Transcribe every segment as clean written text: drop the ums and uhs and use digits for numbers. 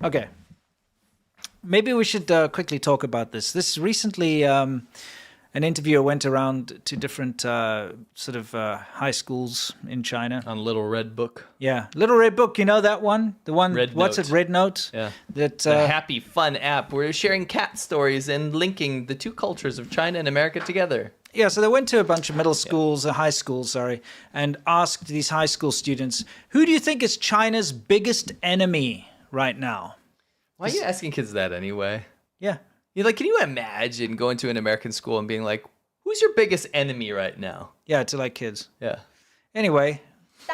Okay. Maybe we should quickly talk about this. This recently, an interviewer went around to different high schools in China. On Little Red Book. Yeah. Little Red Book, you know that one? The one, Red what's Note. it, Red Note? Yeah. That, the happy, fun app where you're sharing cat stories and linking the two cultures of China and America together. Yeah, so they went to a bunch of middle schools, high schools, sorry, and asked these high school students, who do you think is China's biggest enemy right now? Why are you asking kids that anyway? Yeah. You're like, can you imagine going to an American school and being like, who's your biggest enemy right now? Yeah, to like kids. Yeah. Anyway,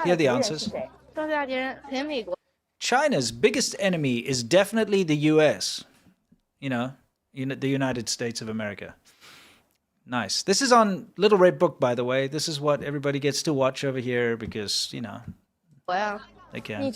here are the answers. China's biggest enemy is definitely the U.S., the United States of America. Nice. This is on Little Red Book, by the way. This is what everybody gets to watch over here because, they can.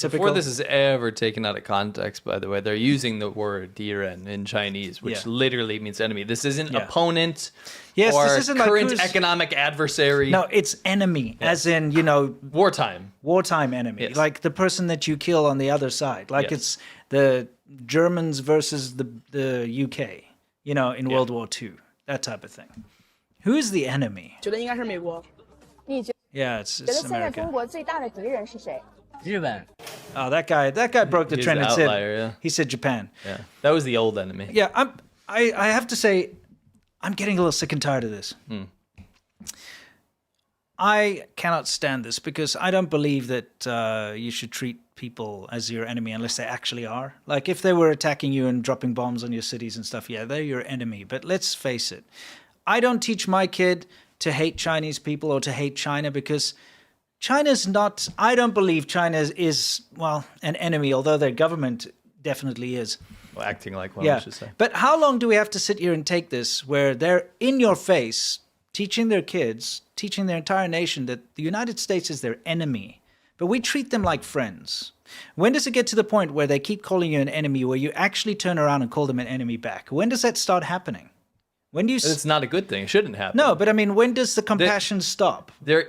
Before this is ever taken out of context, by the way, they're using the word 敌人 in Chinese, which literally means enemy. This isn't opponent or this isn't current like economic adversary. No, it's enemy, as in, wartime. Wartime enemy. Yes. Like the person that you kill on the other side. Like it's the Germans versus the UK, in World War II. That type of thing. Who is the enemy? Yeah, it's America. Oh, that guy broke the trend and said he said Japan. Yeah, that was the old enemy. Yeah, I have to say, I'm getting a little sick and tired of this. I cannot stand this because I don't believe that you should treat people as your enemy unless they actually are. Like if they were attacking you and dropping bombs on your cities and stuff, yeah, they're your enemy. But let's face it, I don't teach my kid to hate Chinese people or to hate China because China's not, I don't believe China is, an enemy, although their government definitely is. Well, acting like one, I should say. But how long do we have to sit here and take this where they're in your face, teaching their kids, teaching their entire nation that the United States is their enemy, but we treat them like friends? When does it get to the point where they keep calling you an enemy, where you actually turn around and call them an enemy back? When does that start happening? When do you? It's not a good thing. It shouldn't happen. No, but I mean, when does the compassion stop? There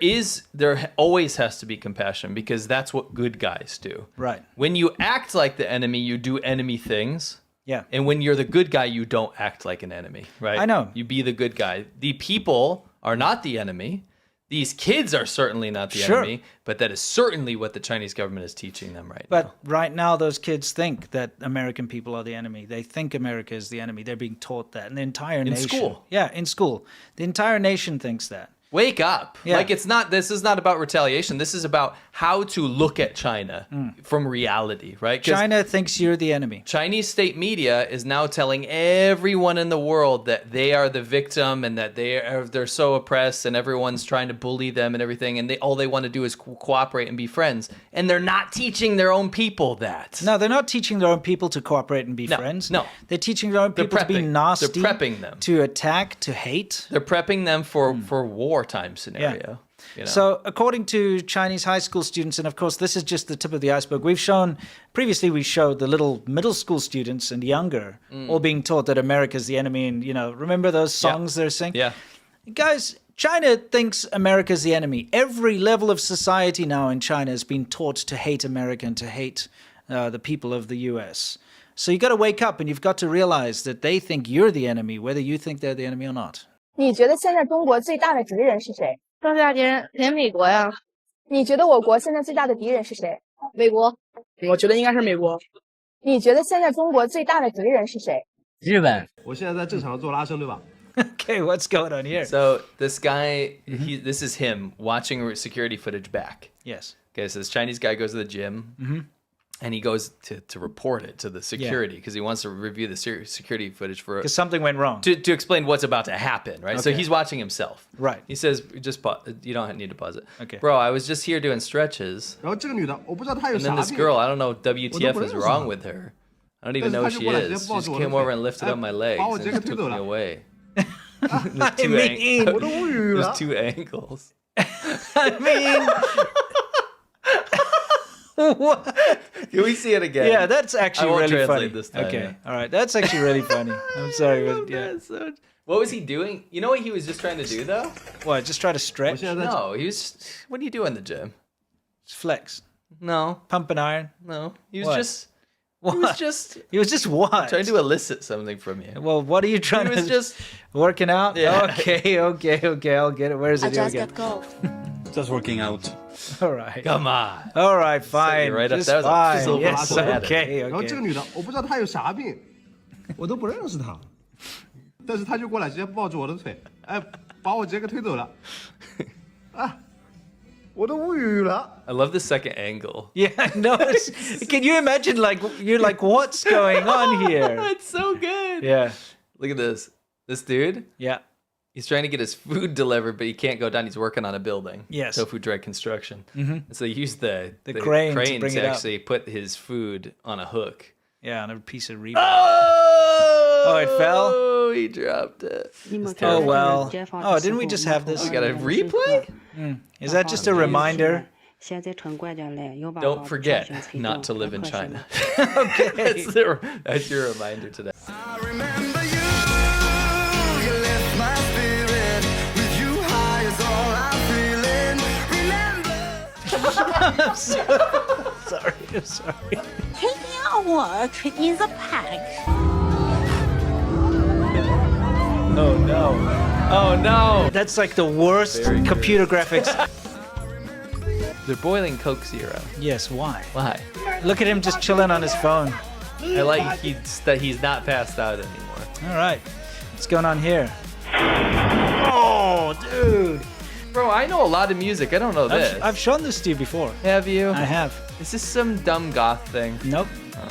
always has to be compassion because that's what good guys do. Right. When you act like the enemy, you do enemy things. Yeah. And when you're the good guy, you don't act like an enemy, right? I know. You be the good guy. The people are not the enemy. These kids are certainly not the enemy, but that is certainly what the Chinese government is teaching them right now. But right now, those kids think that American people are the enemy. They think America is the enemy. They're being taught that. And the entire nation. In school. Yeah, in school. The entire nation thinks that. Wake up. Yeah. Like this is not about retaliation. This is about how to look at China from reality, right? China thinks you're the enemy. Chinese state media is now telling everyone in the world that they are the victim and that they're so oppressed and everyone's trying to bully them and everything, and all they want to do is cooperate and be friends. And they're not teaching their own people that. No, they're not teaching their own people to cooperate and be friends. No. They're teaching their own people to be nasty. They're prepping them. To attack, to hate. They're prepping them for wartime scenario. Yeah. So according to Chinese high school students, and of course this is just the tip of the iceberg, we showed the little middle school students and younger all being taught that America's the enemy, and remember those songs they're singing? Yeah. Guys, China thinks America's the enemy. Every level of society now in China has been taught to hate America and to hate the people of the US. So you got to wake up and you've got to realize that they think you're the enemy, whether you think they're the enemy or not. 你觉得现在中国最大的敌人是谁？最大敌人肯定美国呀。你觉得我国现在最大的敌人是谁？美国。我觉得应该是美国。你觉得现在中国最大的敌人是谁？日本。我现在在正常的做拉伸，对吧？ Okay, what's going on here? So this guy, this is him watching security footage back. Yes. Okay, so this Chinese guy goes to the gym, and he goes to report it to the security because he wants to review the security footage for Because something went wrong. to explain what's about to happen, right? So Okay. he's watching himself. Right. He says, just pause. You don't need to pause it. Okay. Bro, I was just here doing stretches. 然后这个女的，我不知道她有 And 啥 then this 病。 girl, I don't know WTF is 我都不认识 wrong 她。 with her. I don't even know who 但是 she 她就过来 is. 直 She 接抱 just 住我的 came 腿， over and lifted up my legs 把我 and 直接 took 推走 me 了。away. I Two mean,我都无语了。 There's two ankles. I mean, what? Can we see it again? Yeah, that's actually I won't really funny. translate this time, Okay, yeah. all right, that's actually really funny. I'm sorry, but yeah. What was he doing? You know what he was just trying to do, though? What? Just try to 我 stretch? 现在在 No, he was. What do you do in the gym? Flex. No, Pump and iron. no. He was What? just. What? He was just He was just what? trying to elicit something from you. Well, what are you trying He to... was just. Working out? Yeah. Okay. I'll get it. Where is it? Here we go. go. Just working out. All right. Come on. All right, fine. right up Just there as a fine. silver Yes, platter. okay, 然后这个 okay. 女的，我不知道她有啥病，我都不认识她，但是她就过来直接抱住我的腿，哎，把我直接给推走了，啊，我都无语了。 I love the second angle. Yeah, no. Can you imagine? Like you're like, what's going on here? It's so good. Yeah, Look at this. This dude. yeah. He's trying to get his food delivered, but he can't go down. He's working on a building. Yes. Tofu Drag Construction. Mm-hmm. So he used the crane to bring it up. actually put his food on a hook. Yeah, on a piece of rebar. Oh! it fell? Oh, he dropped it. Oh well. Oh, didn't we just have this? We got a replay? Is that just a reminder? Don't forget not to live in China. Okay. That's your reminder today. I remember you, you lift my spirit. With you high is all I'm feeling. Remember. I'm sorry. Taking our work is a pack. Oh no. Oh no! That's like the worst Very good. computer graphics. They're boiling Coke Zero. Yes, why? Why? Look at him just chilling on his phone. I like that he's not passed out anymore. All right. What's going on here? Oh, dude. Bro, I know a lot of music. I don't know this. I've shown this to you before. Have you? I have. Is this some dumb goth thing? Nope. Oh.